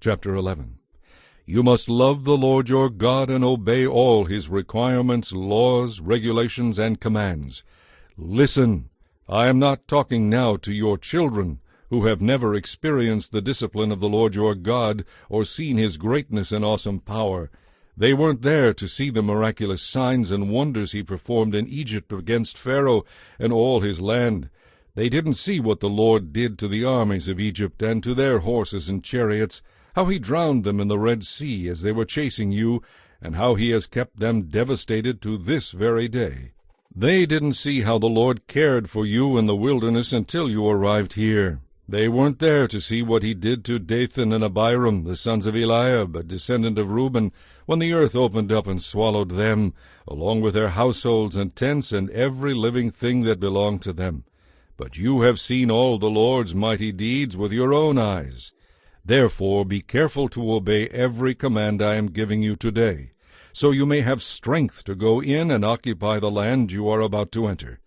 Chapter 11. You must love the Lord your God and obey all his requirements, laws, regulations, and commands. Listen, I am not talking now to your children, who have never experienced the discipline of the Lord your God or seen his greatness and awesome power. They weren't there to see the miraculous signs and wonders he performed in Egypt against Pharaoh and all his land. They didn't see what the Lord did to the armies of Egypt and to their horses and chariots, how he drowned them in the Red Sea as they were chasing you, and how he has kept them devastated to this very day. They didn't see how the Lord cared for you in the wilderness until you arrived here. They weren't there to see what he did to Dathan and Abiram, the sons of Eliab, a descendant of Reuben, when the earth opened up and swallowed them, along with their households and tents and every living thing that belonged to them. But you have seen all the Lord's mighty deeds with your own eyes. Therefore be careful to obey every command I am giving you today, so you may have strength to go in and occupy the land you are about to enter.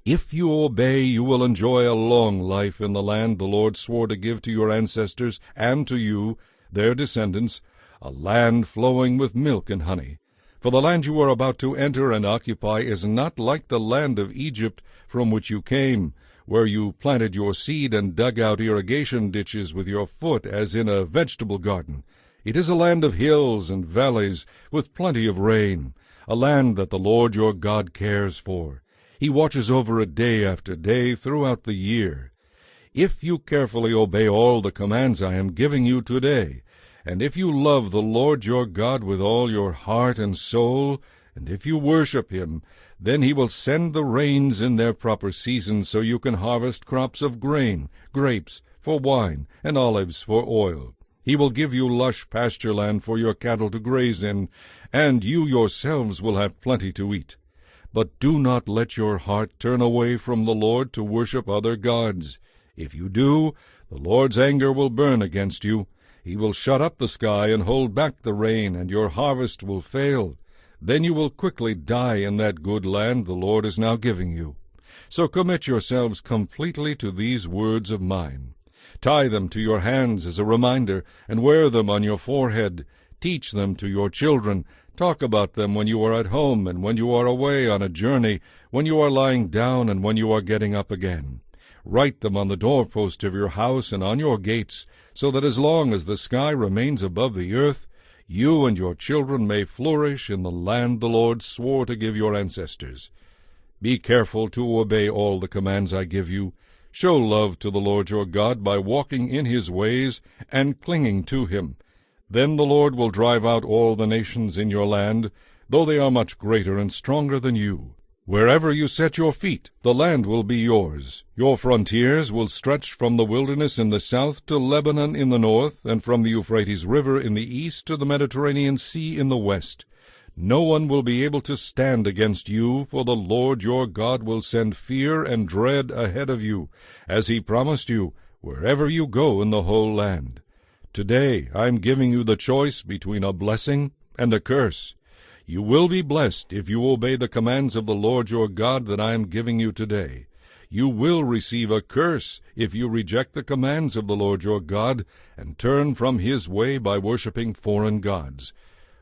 If you obey, you will enjoy a long life in the land the Lord swore to give to your ancestors and to you, their descendants, a land flowing with milk and honey. For the land you are about to enter and occupy is not like the land of Egypt from which you came, where you planted your seed and dug out irrigation ditches with your foot as in a vegetable garden. It is a land of hills and valleys with plenty of rain, a land that the Lord your God cares for. He watches over it day after day throughout the year. If you carefully obey all the commands I am giving you today, and if you love the Lord your God with all your heart and soul, and if you worship him, then he will send the rains in their proper season so you can harvest crops of grain, grapes for wine, and olives for oil. He will give you lush pasture land for your cattle to graze in, and you yourselves will have plenty to eat. But do not let your heart turn away from the Lord to worship other gods. If you do, the Lord's anger will burn against you. He will shut up the sky and hold back the rain, and your harvest will fail. Then you will quickly die in that good land the Lord is now giving you. So commit yourselves completely to these words of mine. Tie them to your hands as a reminder, and wear them on your forehead. Teach them to your children. Talk about them when you are at home and when you are away on a journey, when you are lying down and when you are getting up again. Write them on the doorpost of your house and on your gates, so that as long as the sky remains above the earth, you and your children may flourish in the land the Lord swore to give your ancestors. Be careful to obey all the commands I give you. Show love to the Lord your God by walking in his ways and clinging to him. Then the Lord will drive out all the nations in your land, though they are much greater and stronger than you. Wherever you set your feet, the land will be yours. Your frontiers will stretch from the wilderness in the south to Lebanon in the north, and from the Euphrates River in the east to the Mediterranean Sea in the west. No one will be able to stand against you, for the Lord your God will send fear and dread ahead of you, as he promised you, wherever you go in the whole land. Today I am giving you the choice between a blessing and a curse. You will be blessed if you obey the commands of the Lord your God that I am giving you today. You will receive a curse if you reject the commands of the Lord your God and turn from his way by worshiping foreign gods.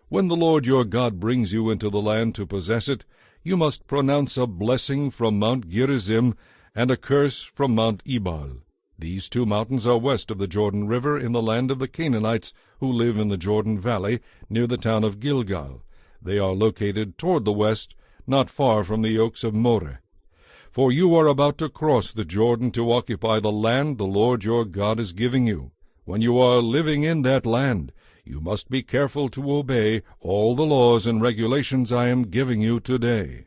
When the Lord your God brings you into the land to possess it, you must pronounce a blessing from Mount Gerizim and a curse from Mount Ebal. These two mountains are west of the Jordan River in the land of the Canaanites who live in the Jordan Valley near the town of Gilgal. They are located toward the west, not far from the oaks of Moreh. For you are about to cross the Jordan to occupy the land the Lord your God is giving you. When you are living in that land, you must be careful to obey all the laws and regulations I am giving you today.